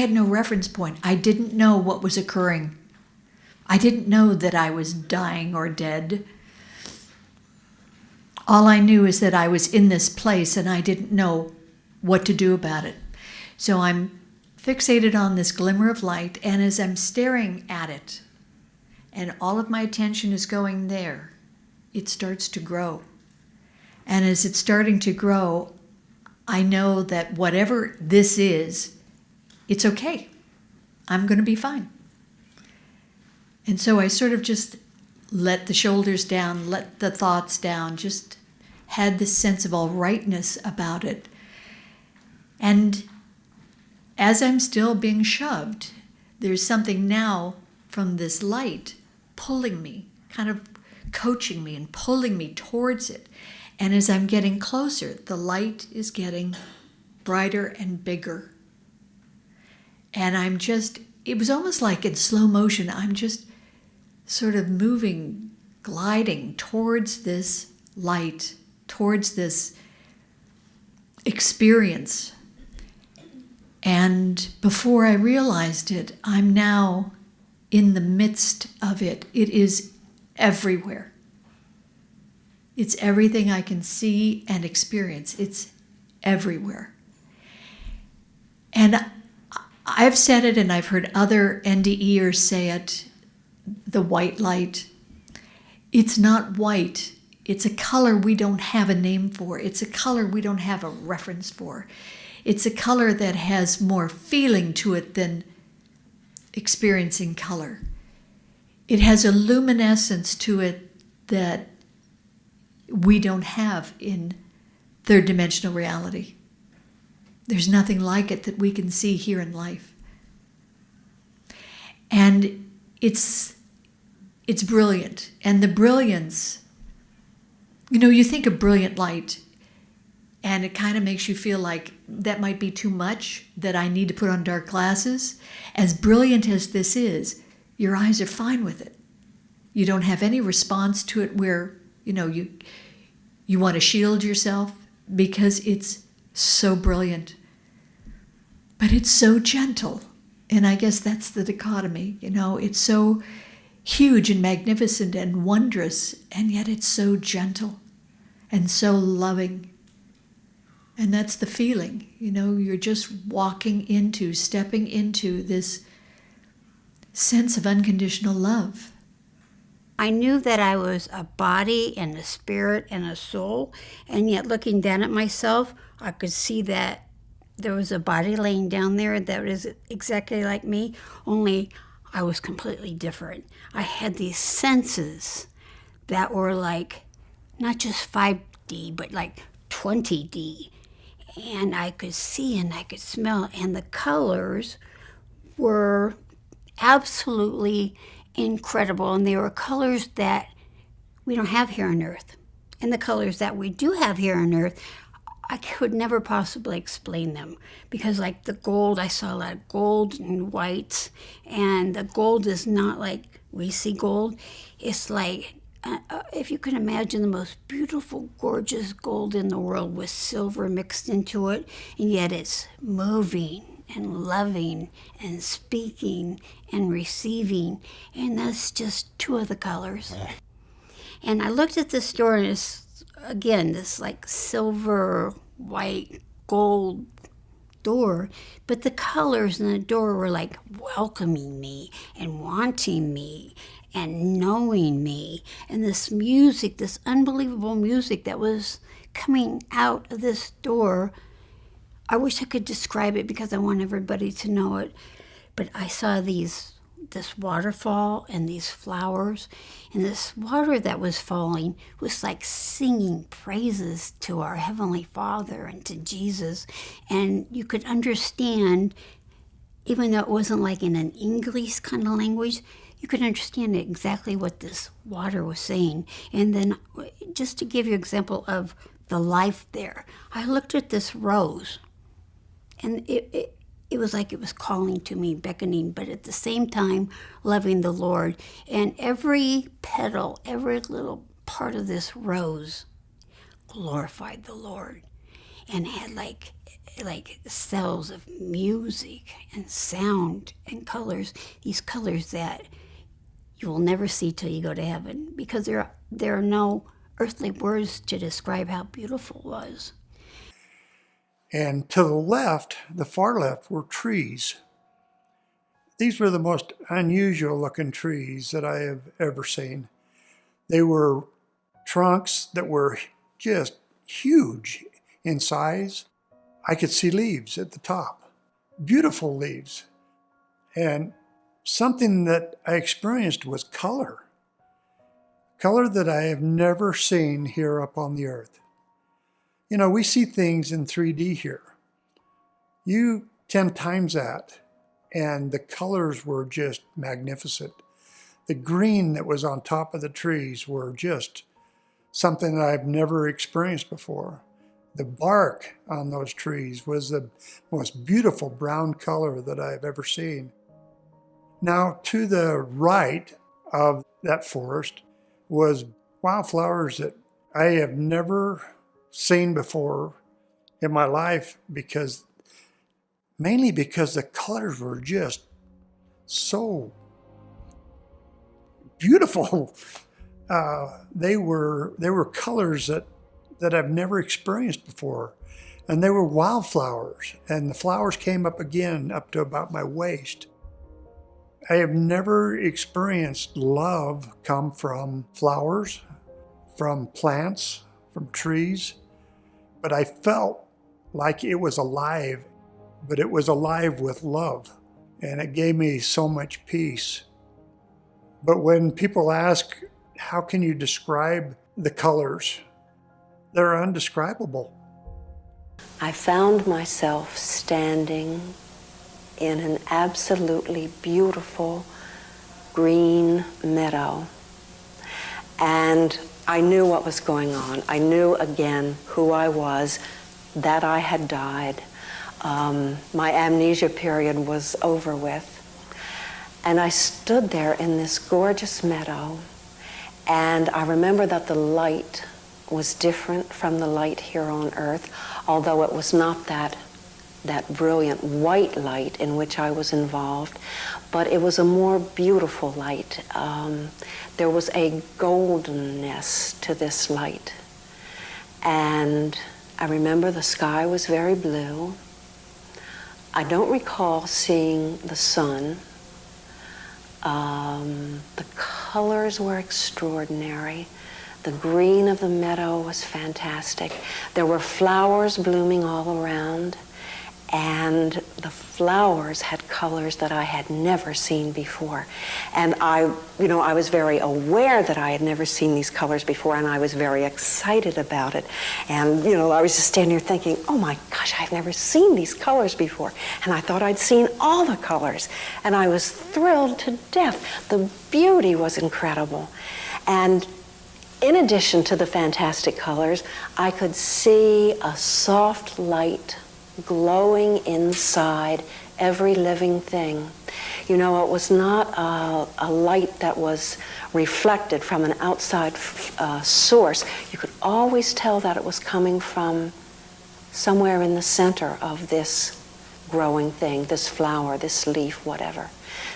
had no reference point. I didn't know what was occurring. I didn't know that I was dying or dead. All I knew is that I was in this place and I didn't know what to do about it. So I'm fixated on this glimmer of light, and as I'm staring at it, and all of my attention is going there, it starts to grow. And as it's starting to grow, I know that whatever this is, it's okay. I'm going to be fine. And so I sort of just let the shoulders down, let the thoughts down, just had this sense of all rightness about it. And as I'm still being shoved, there's something now from this light pulling me, kind of coaching me and pulling me towards it. And as I'm getting closer, the light is getting brighter and bigger. And it was almost like in slow motion, I'm just sort of moving, gliding towards this light, towards this experience. And before I realized it, I'm now in the midst of it. It is everywhere. It's everything I can see and experience. It's everywhere. And I've said it, and I've heard other NDEers say it, the white light. It's not white. It's a color we don't have a name for. It's a color we don't have a reference for. It's a color that has more feeling to it than experiencing color. It has a luminescence to it that we don't have in third dimensional reality. There's nothing like it that we can see here in life. And it's brilliant. And the brilliance, you think of brilliant light, and it kind of makes you feel like that might be too much, that I need to put on dark glasses. As brilliant as this is, your eyes are fine with it. You don't have any response to it where, you want to shield yourself because it's so brilliant. But it's so gentle. And I guess that's the dichotomy, it's so huge and magnificent and wondrous, and yet it's so gentle and so loving. And that's the feeling, you're just stepping into this sense of unconditional love. I knew that I was a body and a spirit and a soul, and yet looking down at myself, I could see that there was a body laying down there that was exactly like me, only I was completely different. I had these senses that were like not just 5D, but like 20D. And I could see and I could smell, and the colors were absolutely incredible. And they were colors that we don't have here on Earth. And the colors that we do have here on Earth, I could never possibly explain them. Because like the gold, I saw a lot of gold and whites. And the gold is not like we see gold. It's like, if you can imagine the most beautiful, gorgeous gold in the world with silver mixed into it, and yet it's moving and loving and speaking and receiving, and that's just two of the colors. And I looked at the store, and it's, again, this like silver, white, gold door, but the colors in the door were like welcoming me and wanting me and knowing me, and this music, this unbelievable music that was coming out of this door. I wish I could describe it because I want everybody to know it, but I saw this waterfall and these flowers, and this water that was falling was like singing praises to our Heavenly Father and to Jesus, and you could understand, even though it wasn't like in an English kind of language, you could understand exactly what this water was saying. And then just to give you an example of the life there, I looked at this rose, and it was like it was calling to me, beckoning, but at the same time loving the Lord. And every petal, every little part of this rose glorified the Lord. and had like cells of music and sound and colors, these colors that you will never see till you go to heaven, because there are no earthly words to describe how beautiful it was. And to the left, the far left, were trees. These were the most unusual looking trees that I have ever seen. They were trunks that were just huge in size. I could see leaves at the top, beautiful leaves. And something that I experienced was color. Color that I have never seen here up on the earth. You know, we see things in 3D here. You 10 times that, and the colors were just magnificent. The green that was on top of the trees were just something that I've never experienced before. The bark on those trees was the most beautiful brown color that I've ever seen. Now, to the right of that forest was wildflowers that I have never seen before in my life, mainly because the colors were just so beautiful. They were colors that I've never experienced before. And they were wildflowers, and the flowers came up again up to about my waist. I have never experienced love come from flowers, from plants, from trees, but I felt like it was alive, but it was alive with love, and it gave me so much peace. But when people ask, how can you describe the colors? They're indescribable. I found myself standing in an absolutely beautiful green meadow. And I knew what was going on. I knew again who I was, that I had died. My amnesia period was over with. And I stood there in this gorgeous meadow, and I remember that the light was different from the light here on earth, although it was not that brilliant white light in which I was involved, but it was a more beautiful light. There was a goldenness to this light. And I remember the sky was very blue. I don't recall seeing the sun. The colors were extraordinary. The green of the meadow was fantastic. There were flowers blooming all around, and the flowers had colors that I had never seen before. And I was very aware that I had never seen these colors before, and I was very excited about it. And, I was just standing here thinking, oh my gosh, I've never seen these colors before. And I thought I'd seen all the colors. And I was thrilled to death. The beauty was incredible. And in addition to the fantastic colors, I could see a soft light glowing inside every living thing. It was not a light that was reflected from an outside source. You could always tell that it was coming from somewhere in the center of this growing thing, this flower, this leaf, whatever.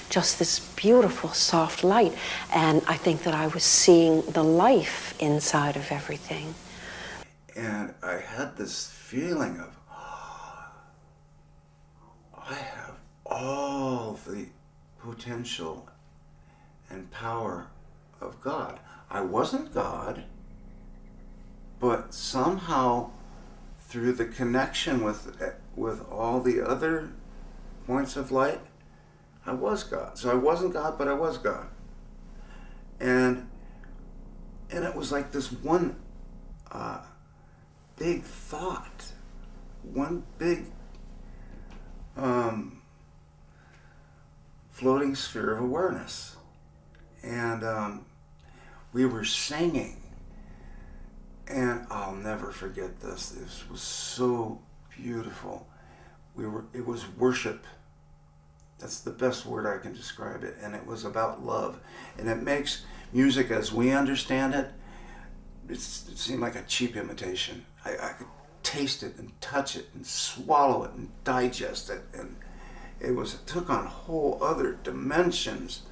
Just this beautiful, soft light. And I think that I was seeing the life inside of everything. And I had this feeling of, I have all the potential and power of God. I wasn't God, but somehow through the connection with all the other points of light, I was God. So I wasn't God, but I was God. And it was like this one big thought, one big floating sphere of awareness. And we were singing, and I'll never forget this. This was so beautiful. It was worship. That's the best word I can describe it. And it was about love. And it makes music as we understand it, it seemed like a cheap imitation. I could taste it and touch it and swallow it and digest it. And it took on whole other dimensions.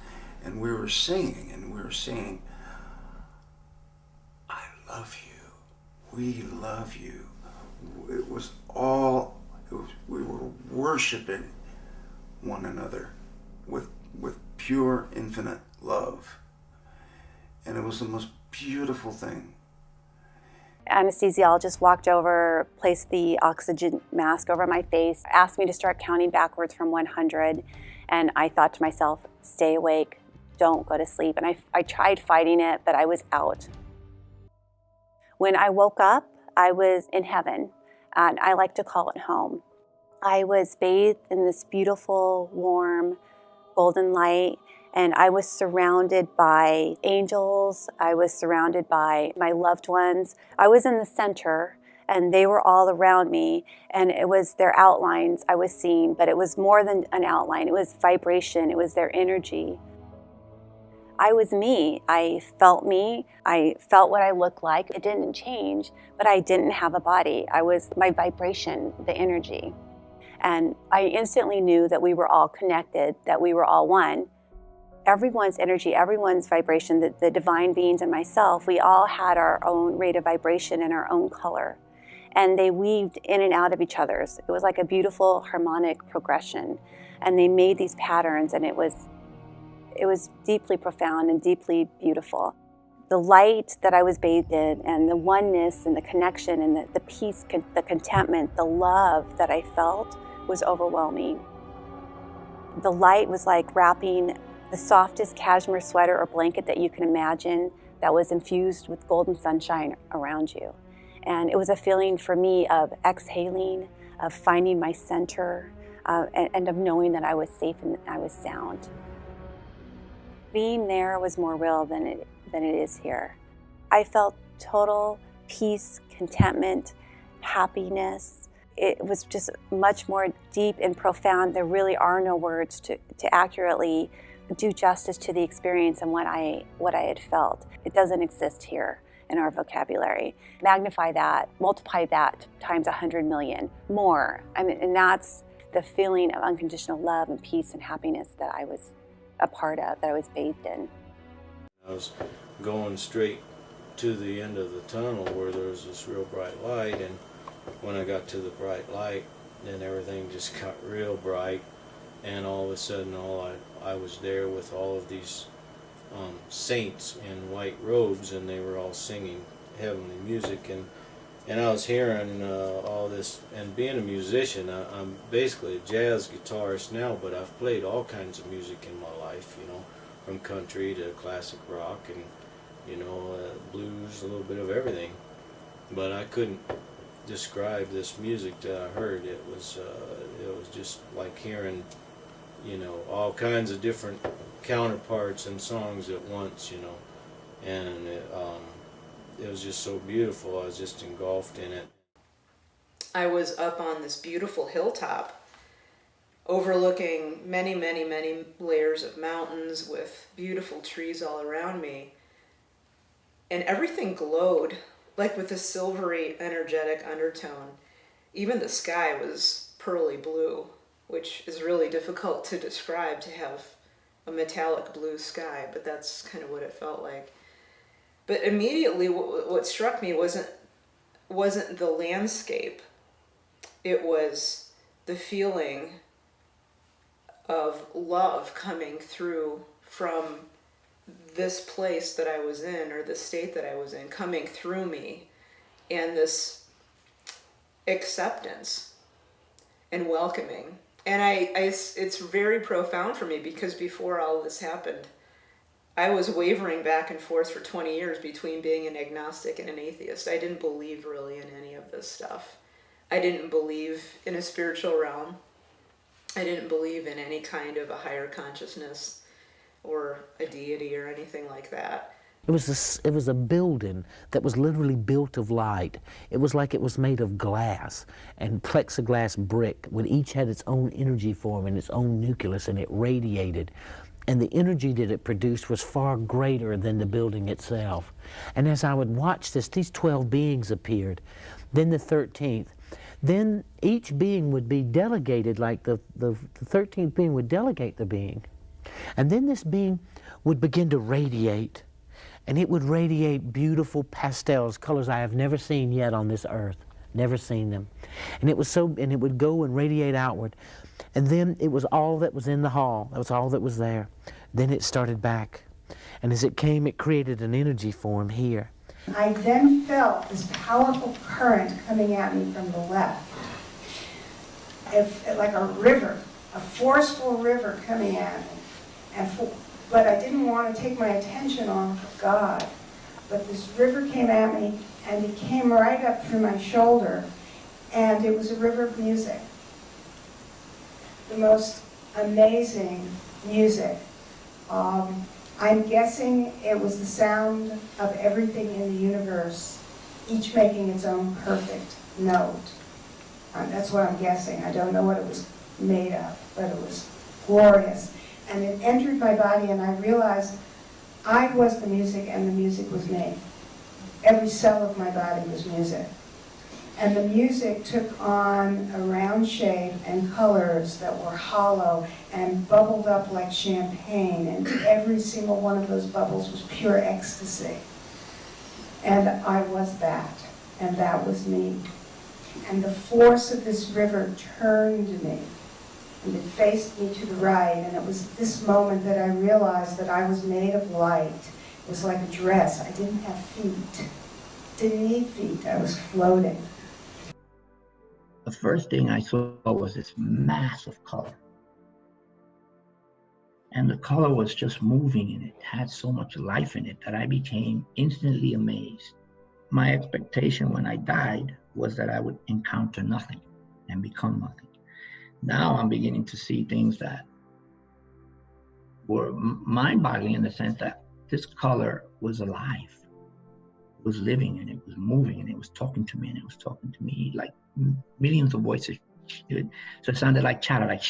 And we were singing, I love you. We love you. It was all, we were worshiping one another with pure, infinite love. And it was the most beautiful thing. Anesthesiologist walked over, placed the oxygen mask over my face, asked me to start counting backwards from 100, and I thought to myself, stay awake, don't go to sleep. And I tried fighting it, but I was out. When I woke up, I was in heaven, and I like to call it home. I was bathed in this beautiful, warm, golden light, and I was surrounded by angels. I was surrounded by my loved ones. I was in the center, and they were all around me, and it was their outlines I was seeing, but it was more than an outline. It was vibration. It was their energy. I was me. I felt what I looked like. It didn't change, but I didn't have a body. I was my vibration, the energy. And I instantly knew that we were all connected, that we were all one. Everyone's energy, everyone's vibration, the divine beings and myself, we all had our own rate of vibration and our own color. And they weaved in and out of each other's. It was like a beautiful harmonic progression. And they made these patterns, and it was deeply profound and deeply beautiful. The light that I was bathed in, and the oneness and the connection and the peace, the contentment, the love that I felt was overwhelming. The light was like wrapping the softest cashmere sweater or blanket that you can imagine that was infused with golden sunshine around you. And it was a feeling for me of exhaling, of finding my center, and of knowing that I was safe and I was sound. Being there was more real than it is here. I felt total peace, contentment, happiness. It was just much more deep and profound. There really are no words to accurately do justice to the experience and what I had felt. It doesn't exist here in our vocabulary. Magnify that, multiply that times 100 million, more. I mean, and that's the feeling of unconditional love and peace and happiness that I was a part of, that I was bathed in. I was going straight to the end of the tunnel where there was this real bright light, and when I got to the bright light, then everything just got real bright, and all of a sudden I was there with all of these saints in white robes, and they were all singing heavenly music, and I was hearing all this. And being a musician, I'm basically a jazz guitarist now, but I've played all kinds of music in my life, you know, from country to classic rock and, you know, blues, a little bit of everything. But I couldn't describe this music that I heard. It was just like hearing, you know, all kinds of different counterparts and songs at once, you know, and it was just so beautiful. I was just engulfed in it. I was up on this beautiful hilltop overlooking many, many, many layers of mountains with beautiful trees all around me, and everything glowed like with a silvery, energetic undertone. Even the sky was pearly blue, which is really difficult to describe, to have a metallic blue sky, but that's kind of what it felt like. But immediately what struck me wasn't the landscape. It was the feeling of love coming through from this place that I was in, or the state that I was in, coming through me, and this acceptance and welcoming. And it's very profound for me, because before all this happened, I was wavering back and forth for 20 years between being an agnostic and an atheist. I didn't believe really in any of this stuff. I didn't believe in a spiritual realm. I didn't believe in any kind of a higher consciousness or a deity or anything like that. It was a building that was literally built of light. It was like it was made of glass and plexiglass brick, when each had its own energy form and its own nucleus, and it radiated. And the energy that it produced was far greater than the building itself. And as I would watch this, these 12 beings appeared. then the 13th. Then each being would be delegated, like the 13th being would delegate the being. And then this being would begin to radiate. And it would radiate beautiful pastels, colors I have never seen yet on this earth. Never seen them. And it would go and radiate outward. And then it was all that was in the hall. That was all that was there. Then it started back. And as it came, it created an energy form here. I then felt this powerful current coming at me from the left. Like a river, a forceful river coming at me. But I didn't want to take my attention off of God. But this river came at me, and it came right up through my shoulder, and it was a river of music. The most amazing music. I'm guessing it was the sound of everything in the universe, each making its own perfect note. That's what I'm guessing. I don't know what it was made of, but it was glorious. And it entered my body, and I realized I was the music, and the music was me. Every cell of my body was music. And the music took on a round shape and colors that were hollow and bubbled up like champagne, and every single one of those bubbles was pure ecstasy. And I was that, and that was me. And the force of this river turned me, and it faced me to the right, and it was this moment that I realized that I was made of light. It was like a dress. I didn't have feet. Didn't need feet. I was floating. The first thing I saw was this massive color. And the color was just moving, and it had so much life in it that I became instantly amazed. My expectation when I died was that I would encounter nothing and become nothing. Now I'm beginning to see things that were mind-boggling in the sense that this color was alive. It was living, and it was moving, and it was talking to me, and it was talking to me like millions of voices. So it sounded like chatter, like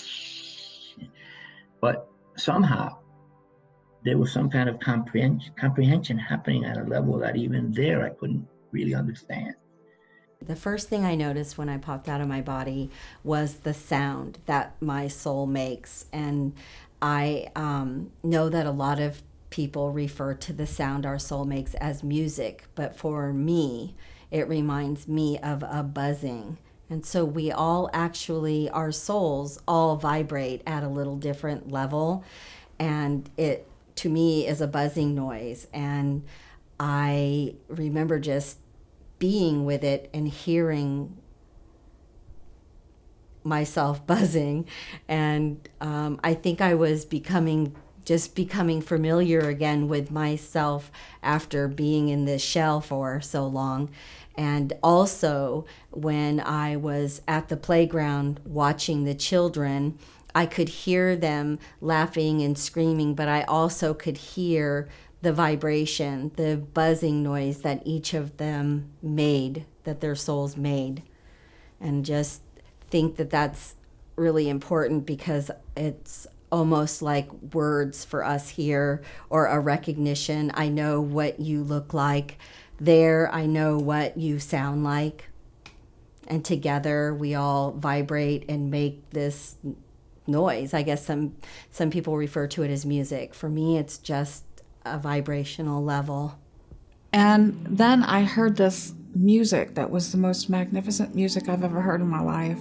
but somehow there was some kind of comprehension happening at a level that even there I couldn't really understand. The first thing I noticed when I popped out of my body was the sound that my soul makes. And I know that a lot of people refer to the sound our soul makes as music, but for me, it reminds me of a buzzing. And so we all actually, our souls all vibrate at a little different level. And it, to me, is a buzzing noise. And I remember just being with it and hearing myself buzzing. And I think I was becoming familiar again with myself after being in this shell for so long. And also when I was at the playground watching the children, I could hear them laughing and screaming, but I also could hear the vibration, the buzzing noise that each of them made, that their souls made. And just think that that's really important because it's almost like words for us here, or a recognition. I know what you look like. There, I know what you sound like. And together we all vibrate and make this noise. I guess some people refer to it as music. For me, it's just a vibrational level. And then I heard this music that was the most magnificent music I've ever heard in my life.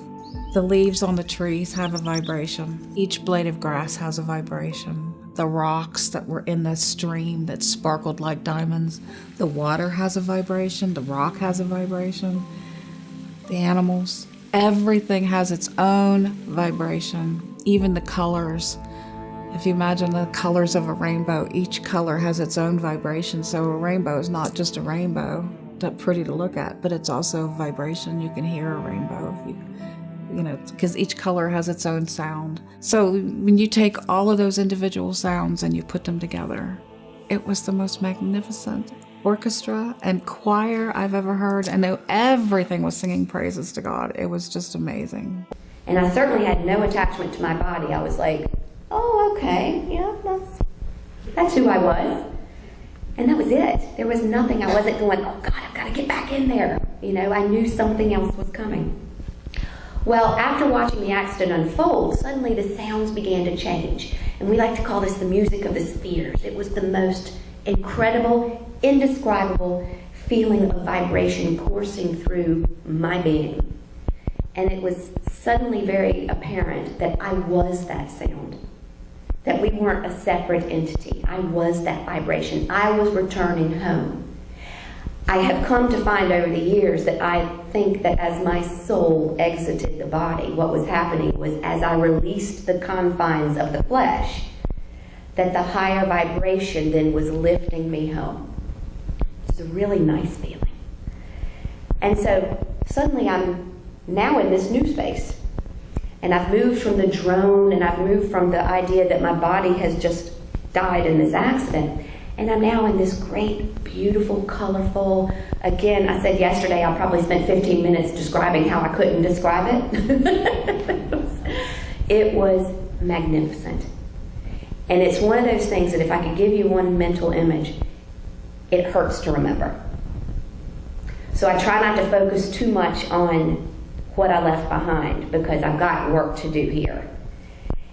The leaves on the trees have a vibration. Each blade of grass has a vibration. The rocks that were in the stream that sparkled like diamonds, the water has a vibration, the rock has a vibration, the animals, everything has its own vibration, even the colors. If you imagine the colors of a rainbow, each color has its own vibration. So a rainbow is not just a rainbow, that's pretty to look at, but it's also vibration. You can hear a rainbow if you know, because each color has its own sound. So when you take all of those individual sounds and you put them together, it was the most magnificent orchestra and choir I've ever heard. And everything was singing praises to God. It was just amazing. And I certainly had no attachment to my body. I was like, oh, okay, yeah, that's who I was. And that was it. There was nothing. I wasn't going, oh God, I've got to get back in there. You know, I knew something else was coming. Well, after watching the accident unfold, suddenly the sounds began to change. And we like to call this the music of the spheres. It was the most incredible, indescribable feeling of vibration coursing through my being. And it was suddenly very apparent that I was that sound, that we weren't a separate entity. I was that vibration. I was returning home. I have come to find over the years that I think that as my soul exited the body, what was happening was as I released the confines of the flesh, that the higher vibration then was lifting me home. It's a really nice feeling. And so suddenly I'm now in this new space. And I've moved from the drone, and I've moved from the idea that my body has just died in this accident. And I'm now in this great, beautiful, colorful, again, I said yesterday I probably spent 15 minutes describing how I couldn't describe it. It was magnificent. And it's one of those things that if I could give you one mental image, it hurts to remember. So I try not to focus too much on what I left behind because I've got work to do here.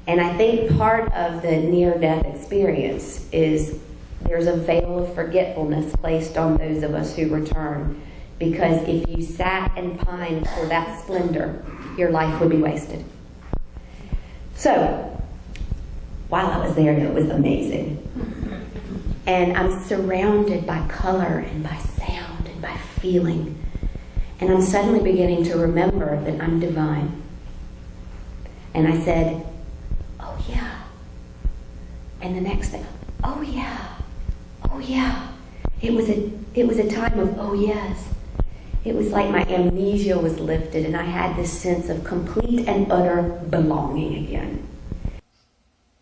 And I think part of the near-death experience is there's a veil of forgetfulness placed on those of us who return, because if you sat and pined for that splendor, your life would be wasted. So, while I was there, it was amazing. And I'm surrounded by color and by sound and by feeling. And I'm suddenly beginning to remember that I'm divine. And I said, oh yeah. And the next thing, oh yeah. Oh yeah. It was a time of oh yes. It was like my amnesia was lifted and I had this sense of complete and utter belonging again.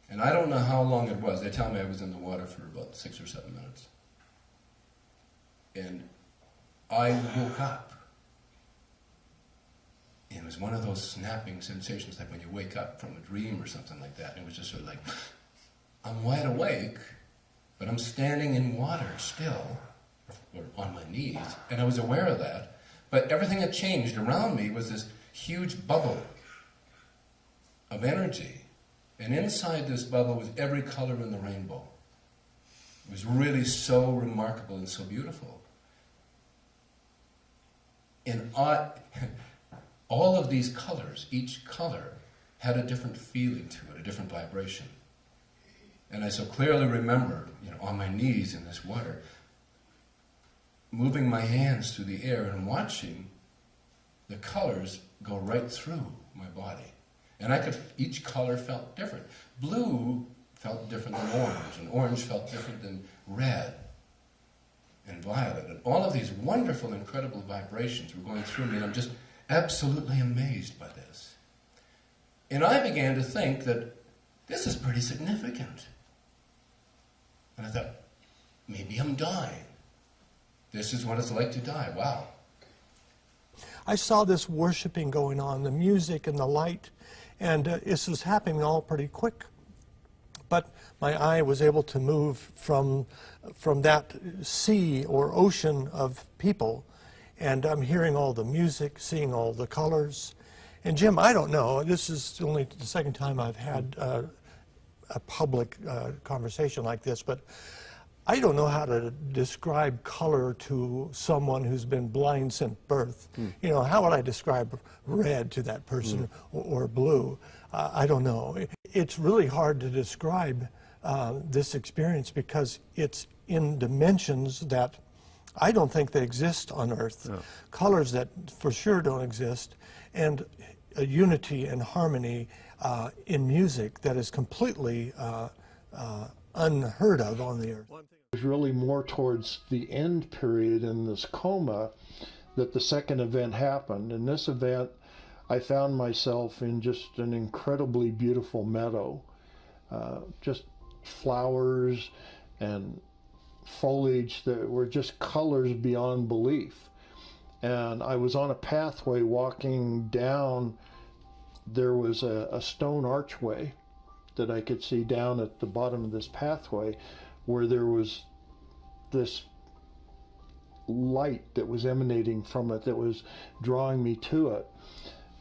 And I don't know how long it was. They tell me I was in the water for about 6 or 7 minutes. And I woke up. And it was one of those snapping sensations, like when you wake up from a dream or something like that. And it was just sort of like, I'm wide awake, but I'm standing in water still, or on my knees, and I was aware of that. But everything that changed around me was this huge bubble of energy. And inside this bubble was every color in the rainbow. It was really so remarkable and so beautiful. And all of these colors, each color, had a different feeling to it, a different vibration. And I so clearly remember, on my knees in this water, moving my hands through the air and watching the colors go right through my body. And each color felt different. Blue felt different than orange, and orange felt different than red and violet. And all of these wonderful, incredible vibrations were going through me, and I'm just absolutely amazed by this. And I began to think that this is pretty significant. And I thought, maybe I'm dying. This is what it's like to die. Wow. I saw this worshiping going on, the music and the light, and this was happening all pretty quick. But my eye was able to move from that sea or ocean of people, and I'm hearing all the music, seeing all the colors. And Jim, I don't know, this is only the second time I've had a public conversation like this, but I don't know how to describe color to someone who's been blind since birth. How would I describe red to that person or blue? I don't know. It's really hard to describe this experience because it's in dimensions that I don't think they exist on Earth. No. Colors that for sure don't exist, and a unity and harmony in music that is completely unheard of on the Earth. It was really more towards the end period in this coma that the second event happened. In this event, I found myself in just an incredibly beautiful meadow, just flowers and foliage that were just colors beyond belief. And I was on a pathway walking down. There was a stone archway that I could see down at the bottom of this pathway, where there was this light that was emanating from it that was drawing me to it.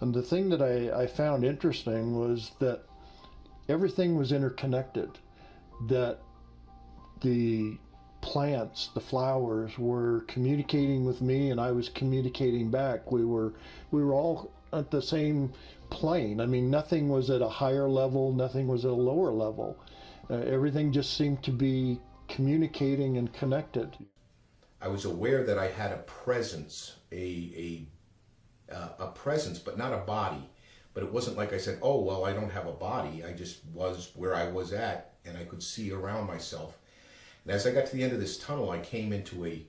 And the thing that I found interesting was that everything was interconnected, that the plants, the flowers were communicating with me and I was communicating back. We were all at the same plane. I mean, nothing was at a higher level, nothing was at a lower level. Everything just seemed to be communicating and connected. I was aware that I had a presence, a presence, but not a body. But it wasn't like I said, oh, well, I don't have a body. I just was where I was at, and I could see around myself. And as I got to the end of this tunnel, I came into a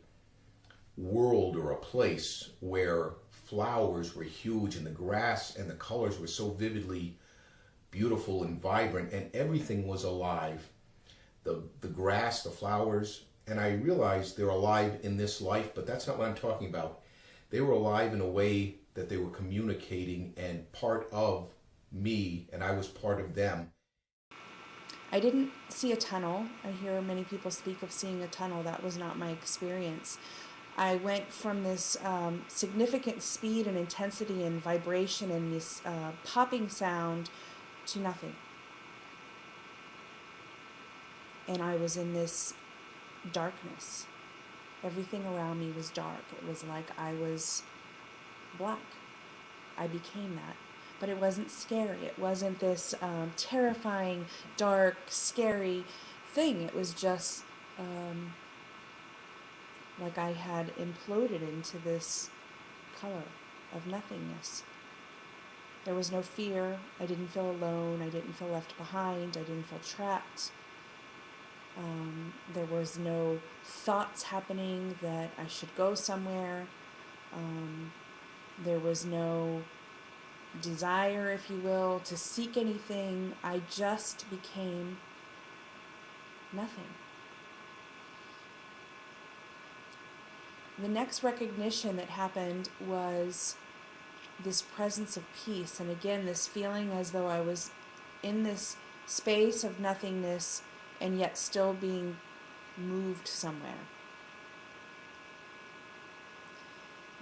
world or a place where flowers were huge, and the grass and the colors were so vividly beautiful and vibrant, and everything was alive. The grass, the flowers, and I realized they're alive in this life, but that's not what I'm talking about. They were alive in a way that they were communicating and part of me, and I was part of them. I didn't see a tunnel. I hear many people speak of seeing a tunnel. That was not my experience. I went from this significant speed and intensity and vibration and this popping sound to nothing. And I was in this darkness. Everything around me was dark. It was like I was black. I became that. But it wasn't scary. It wasn't this terrifying, dark, scary thing. It was just like I had imploded into this color of nothingness. There was no fear. I didn't feel alone. I didn't feel left behind. I didn't feel trapped. There was no thoughts happening that I should go somewhere. There was no desire, if you will, to seek anything. I just became nothing. The next recognition that happened was this presence of peace, and again, this feeling as though I was in this space of nothingness and yet still being moved somewhere.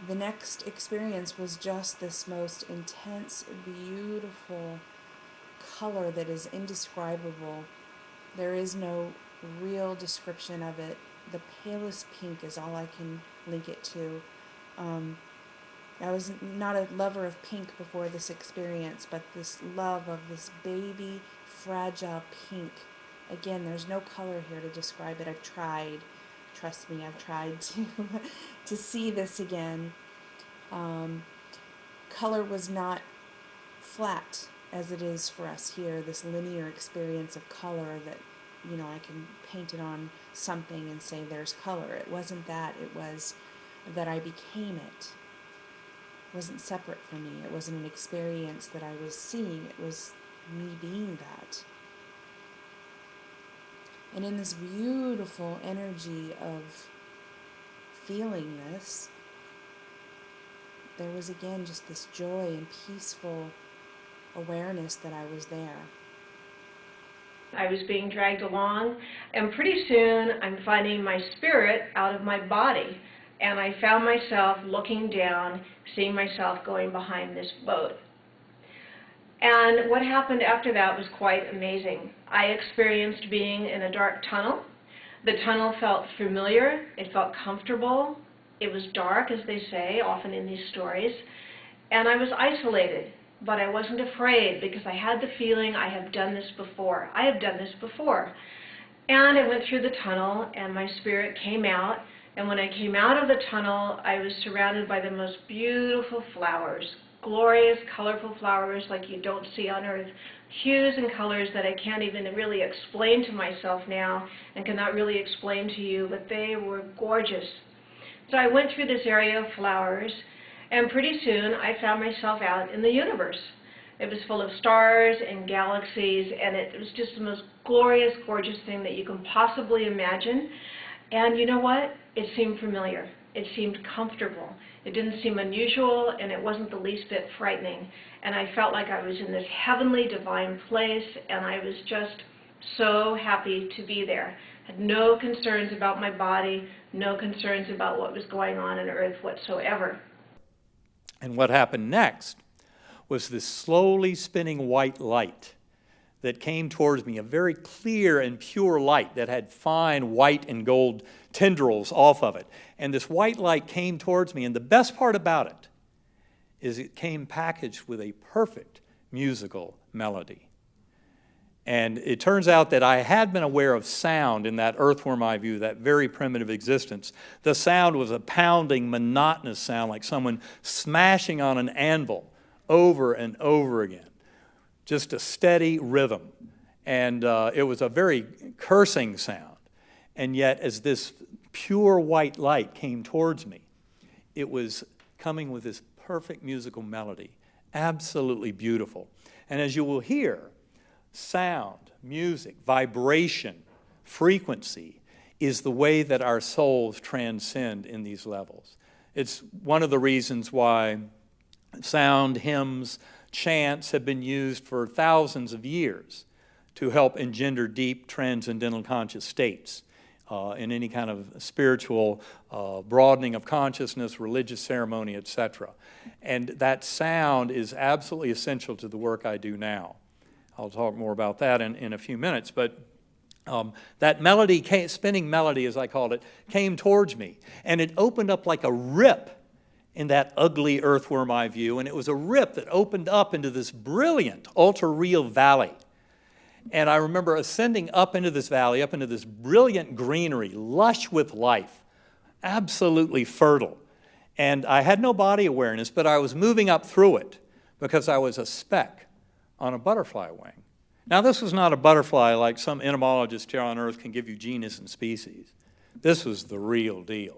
The next experience was just this most intense, beautiful color that is indescribable. There is no real description of it. The palest pink is all I can link it to. I was not a lover of pink before this experience, but this love of this baby, fragile pink. Again, there's no color here to describe it. I've tried. Trust me, I've tried to see this again. Color was not flat as it is for us here, this linear experience of color that, you know, I can paint it on something and say there's color. It wasn't that. It was that I became it. It wasn't separate from me. It wasn't an experience that I was seeing. It was me being that. And in this beautiful energy of feeling this, there was again just this joy and peaceful awareness that I was there. I was being dragged along, and pretty soon I'm finding my spirit out of my body. And I found myself looking down, seeing myself going behind this boat. And what happened after that was quite amazing. I experienced being in a dark tunnel. The tunnel felt familiar, it felt comfortable, it was dark, as they say, often in these stories, and I was isolated, but I wasn't afraid because I had the feeling I have done this before. I have done this before. And I went through the tunnel and my spirit came out, and when I came out of the tunnel, I was surrounded by the most beautiful flowers, glorious, colorful flowers like you don't see on earth, hues and colors that I can't even really explain to myself now and cannot really explain to you, but they were gorgeous. So I went through this area of flowers, and pretty soon I found myself out in the universe. It was full of stars and galaxies, and it was just the most glorious, gorgeous thing that you can possibly imagine. And you know what? It seemed familiar. It seemed comfortable. It didn't seem unusual, and it wasn't the least bit frightening. And I felt like I was in this heavenly, divine place, and I was just so happy to be there. Had no concerns about my body, no concerns about what was going on Earth whatsoever. And what happened next was this slowly spinning white light that came towards me, a very clear and pure light that had fine white and gold tendrils off of it. And this white light came towards me, and the best part about it is it came packaged with a perfect musical melody. And it turns out that I had been aware of sound in that earthworm eye view, that very primitive existence. The sound was a pounding, monotonous sound, like someone smashing on an anvil over and over again. Just a steady rhythm. And it was a very cursing sound. And yet, as this pure white light came towards me, it was coming with this perfect musical melody, absolutely beautiful. And as you will hear, sound, music, vibration, frequency is the way that our souls transcend in these levels. It's one of the reasons why sound, hymns, chants have been used for thousands of years to help engender deep transcendental conscious states in any kind of spiritual broadening of consciousness, religious ceremony, etc. And that sound is absolutely essential to the work I do now. I'll talk more about that in a few minutes, but that melody, spinning melody as I called it, came towards me, and it opened up like a rip in that ugly earthworm eye view, and it was a rip that opened up into this brilliant, ultra-real valley. And I remember ascending up into this valley, up into this brilliant greenery, lush with life, absolutely fertile. And I had no body awareness, but I was moving up through it because I was a speck on a butterfly wing. Now, this was not a butterfly like some entomologist here on Earth can give you genus and species. This was the real deal.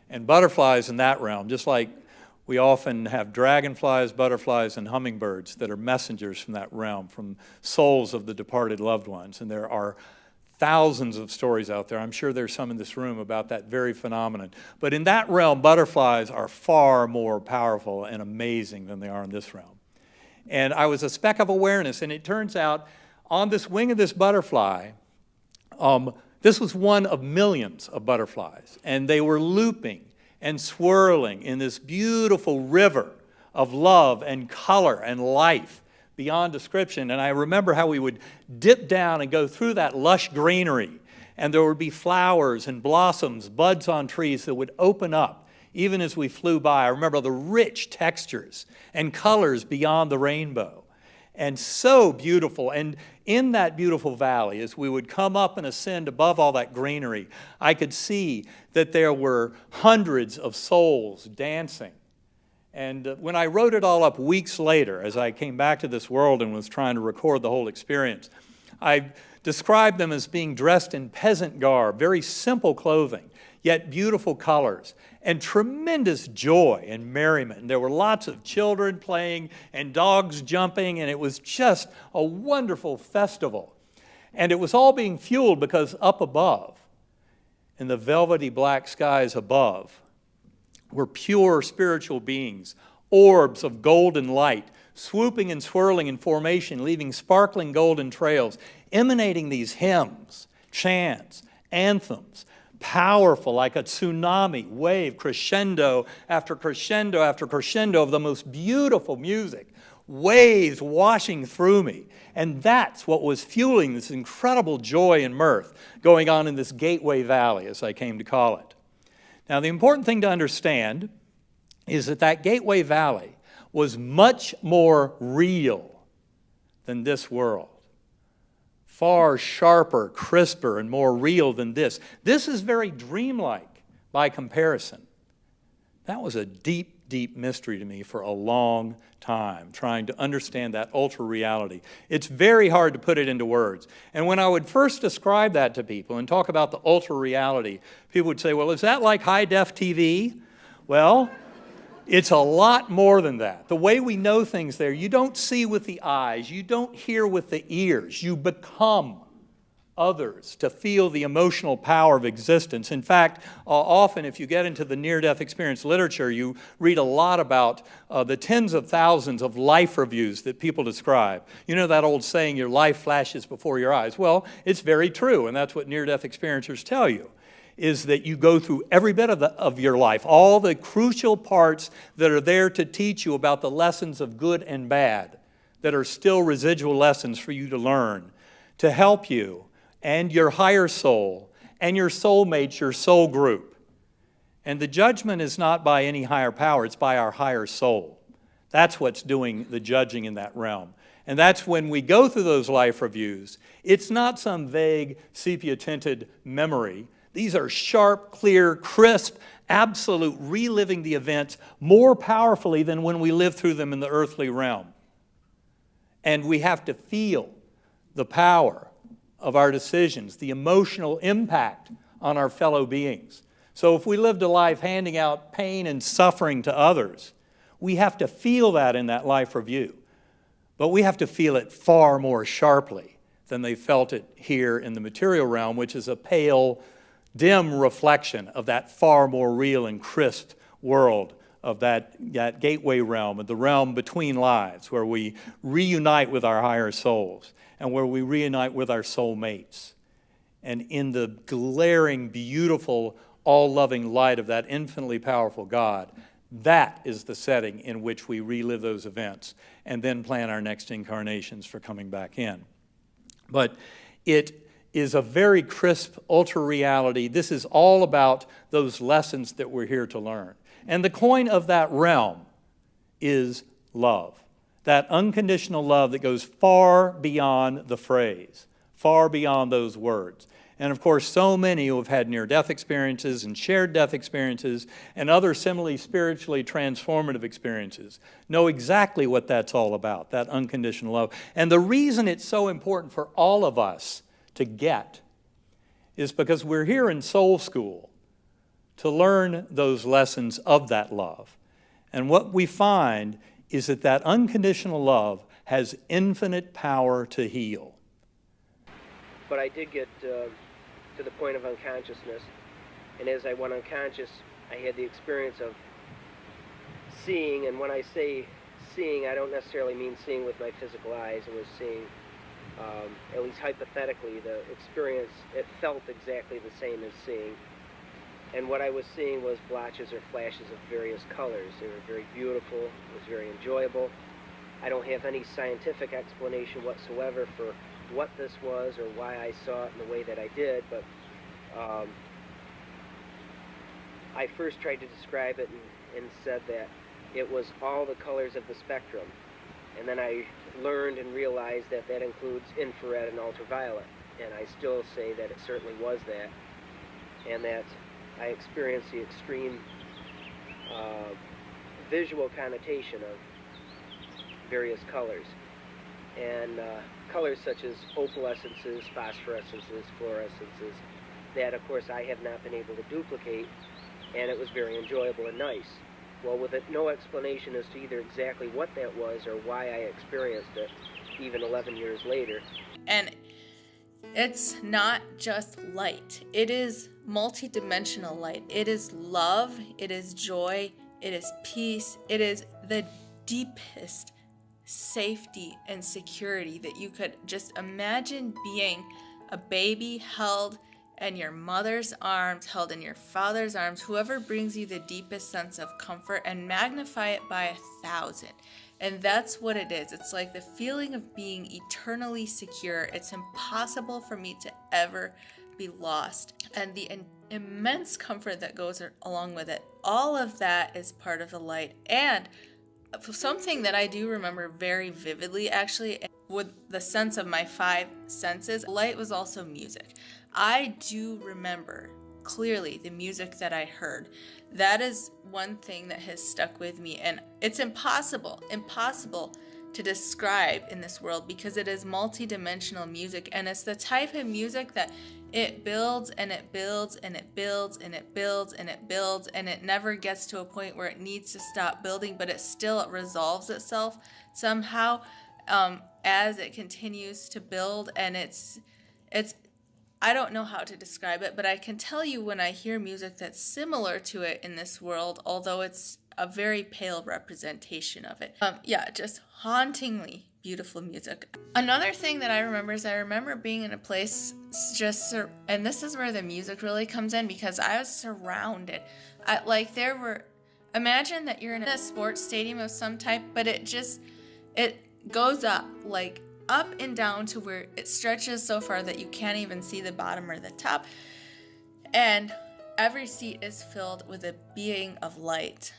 And butterflies in that realm, just like we often have dragonflies, butterflies, and hummingbirds that are messengers from that realm, from souls of the departed loved ones. And there are thousands of stories out there. I'm sure there's some in this room about that very phenomenon. But in that realm, butterflies are far more powerful and amazing than they are in this realm. And I was a speck of awareness, and it turns out on this wing of this butterfly, this was one of millions of butterflies, and they were looping and swirling in this beautiful river of love and color and life beyond description. And I remember how we would dip down and go through that lush greenery, and there would be flowers and blossoms, buds on trees that would open up even as we flew by. I remember the rich textures and colors beyond the rainbow. And so beautiful. And in that beautiful valley, as we would come up and ascend above all that greenery, I could see that there were hundreds of souls dancing. And when I wrote it all up weeks later, as I came back to this world and was trying to record the whole experience, I described them as being dressed in peasant garb, very simple clothing, yet beautiful colors, and tremendous joy and merriment. And there were lots of children playing and dogs jumping, and it was just a wonderful festival. And it was all being fueled because up above, in the velvety black skies above, were pure spiritual beings, orbs of golden light, swooping and swirling in formation, leaving sparkling golden trails, emanating these hymns, chants, anthems, powerful like a tsunami wave, crescendo after crescendo after crescendo of the most beautiful music, waves washing through me. And that's what was fueling this incredible joy and mirth going on in this Gateway Valley, as I came to call it. Now, the important thing to understand is that that Gateway Valley was much more real than this world. Far sharper, crisper, and more real than this. This is very dreamlike by comparison. That was a deep, deep mystery to me for a long time, trying to understand that ultra reality. It's very hard to put it into words. And when I would first describe that to people and talk about the ultra reality, people would say, well, is that like high-def TV? Well, it's a lot more than that. The way we know things there, you don't see with the eyes, you don't hear with the ears, you become others, to feel the emotional power of existence. In fact, often if you get into the near-death experience literature, you read a lot about the tens of thousands of life reviews that people describe. You know that old saying, your life flashes before your eyes? Well, it's very true, and that's what near-death experiencers tell you, is that you go through every bit of your life, all the crucial parts that are there to teach you about the lessons of good and bad, that are still residual lessons for you to learn, to help you and your higher soul and your soulmates, your soul group. And the judgment is not by any higher power, it's by our higher soul. That's what's doing the judging in that realm. And that's when we go through those life reviews, it's not some vague sepia-tinted memory. These are sharp, clear, crisp, absolute reliving the events more powerfully than when we live through them in the earthly realm. And we have to feel the power of our decisions, the emotional impact on our fellow beings. So if we lived a life handing out pain and suffering to others, we have to feel that in that life review. But we have to feel it far more sharply than they felt it here in the material realm, which is a pale, dim reflection of that far more real and crisp world of that gateway realm, of the realm between lives, where we reunite with our higher souls and where we reunite with our soulmates. And in the glaring, beautiful, all-loving light of that infinitely powerful God, that is the setting in which we relive those events and then plan our next incarnations for coming back in. But it is a very crisp ultra-reality. This is all about those lessons that we're here to learn. And the coin of that realm is love. That unconditional love that goes far beyond the phrase, far beyond those words. And of course, so many who have had near-death experiences and shared death experiences and other similarly spiritually transformative experiences know exactly what that's all about, that unconditional love. And the reason it's so important for all of us to get is because we're here in soul school to learn those lessons of that love. And what we find is that that unconditional love has infinite power to heal. But I did get to the point of unconsciousness, and as I went unconscious, I had the experience of seeing, and when I say seeing, I don't necessarily mean seeing with my physical eyes. It was seeing, at least hypothetically, the experience, it felt exactly the same as seeing. And what I was seeing was blotches or flashes of various colors. They were very beautiful. It was very enjoyable. I don't have any scientific explanation whatsoever for what this was or why I saw it in the way that I did, but I first tried to describe it and said that it was all the colors of the spectrum. And then I learned and realized that that includes infrared and ultraviolet. And I still say that it certainly was that, and that I experienced the extreme visual connotation of various colors. And colors such as opalescences, phosphorescences, fluorescences, that of course I have not been able to duplicate, and it was very enjoyable and nice. Well, with it, no explanation as to either exactly what that was or why I experienced it, even 11 years later. And it's not just light. It is multidimensional light. It is love. It is joy. It is peace. It is the deepest safety and security that you could just imagine being a baby held in your mother's arms, held in your father's arms, whoever brings you the deepest sense of comfort, and magnify it by 1,000. And that's what it is. It's like the feeling of being eternally secure. It's impossible for me to ever be lost. And the immense comfort that goes along with it, all of that is part of the light. And something that I do remember very vividly, actually, with the sense of my 5 senses, light was also music. I do remember clearly the music that I heard. That is one thing that has stuck with me, and it's impossible to describe in this world because it is multi-dimensional music, and it's the type of music that it builds and it builds and it builds and it builds and it builds, and it never gets to a point where it needs to stop building, but it still resolves itself somehow as it continues to build. And it's I don't know how to describe it, but I can tell you when I hear music that's similar to it in this world, although it's a very pale representation of it. Yeah, just hauntingly beautiful music. Another thing that I remember is I remember being in a place and this is where the music really comes in, because I was surrounded. Imagine that you're in a sports stadium of some type, but it goes up, like up and down to where it stretches so far that you can't even see the bottom or the top. And every seat is filled with a being of light,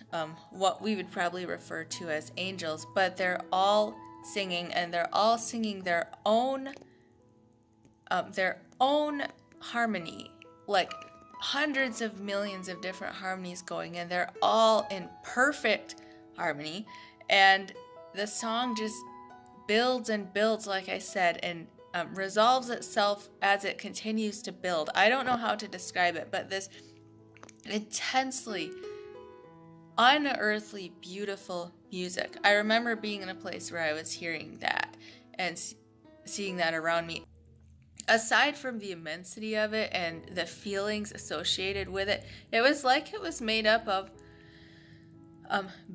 what we would probably refer to as angels, but they're all singing, and they're all singing their own harmony, like hundreds of millions of different harmonies going, and they're all in perfect harmony, and the song just builds and builds, like I said, and resolves itself as it continues to build. I don't know how to describe it, but this intensely, unearthly, beautiful music. I remember being in a place where I was hearing that and seeing that around me. Aside from the immensity of it and the feelings associated with it, it was like it was made up of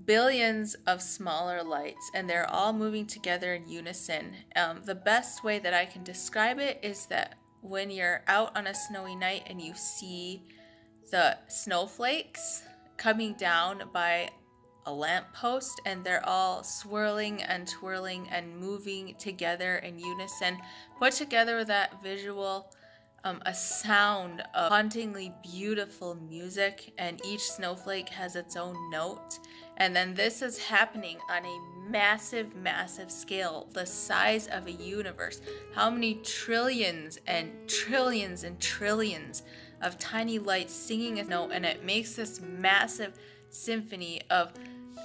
billions of smaller lights, and they're all moving together in unison. The best way that I can describe it is that when you're out on a snowy night and you see the snowflakes coming down by a lamppost, and they're all swirling and twirling and moving together in unison, put together with that visual, a sound of hauntingly beautiful music, and each snowflake has its own note. And then this is happening on a massive, massive scale, the size of a universe. How many trillions and trillions and trillions of tiny lights singing a note, and it makes this massive symphony of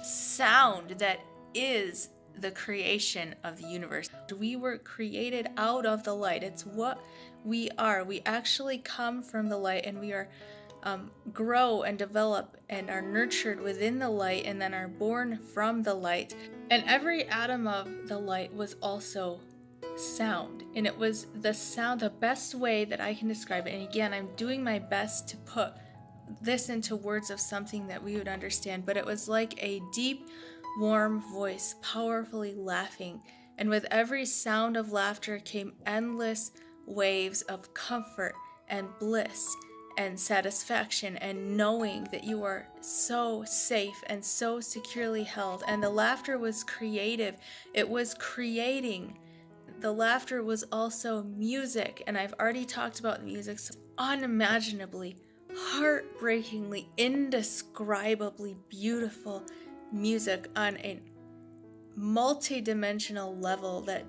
sound that is the creation of the universe. We were created out of the light. It's what we are. We actually come from the light, and we are grow and develop and are nurtured within the light, and then are born from the light. And every atom of the light was also sound, and it was the sound, the best way that I can describe it. And again, I'm doing my best to put this into words of something that we would understand, but it was like a deep, warm voice powerfully laughing, and with every sound of laughter came endless waves of comfort and bliss and satisfaction, and knowing that you are so safe and so securely held. And the laughter was creative. It was creating. The laughter was also music, and I've already talked about the music. So unimaginably, heartbreakingly, indescribably beautiful music on a multi-dimensional level that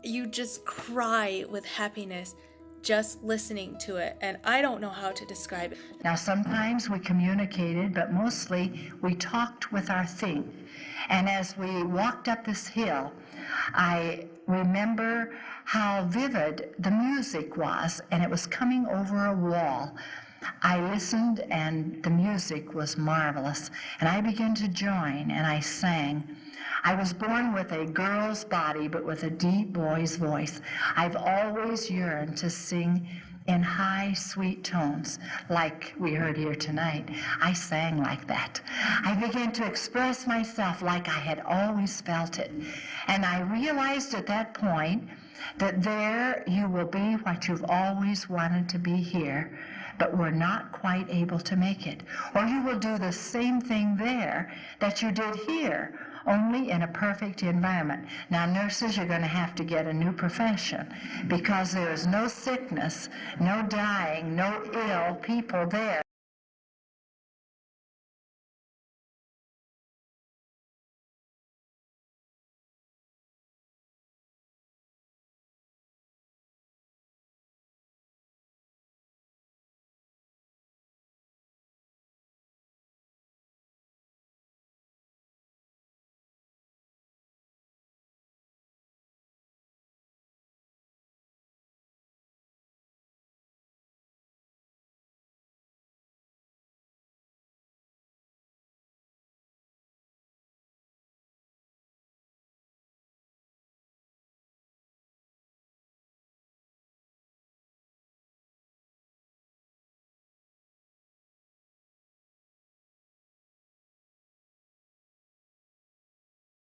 you just cry with happiness just listening to it, and I don't know how to describe it. Now, sometimes we communicated, but mostly we talked with our thing. And as we walked up this hill, I remember how vivid the music was, and it was coming over a wall. I listened, and the music was marvelous, and I began to join, and I sang. I was born with a girl's body, but with a deep boy's voice. I've always yearned to sing in high, sweet tones, like we heard here tonight. I sang like that. I began to express myself like I had always felt it. And I realized at that point that there you will be what you've always wanted to be here, but were not quite able to make it. Or you will do the same thing there that you did here, only in a perfect environment. Now, nurses, you're going to have to get a new profession, because there is no sickness, no dying, no ill people there.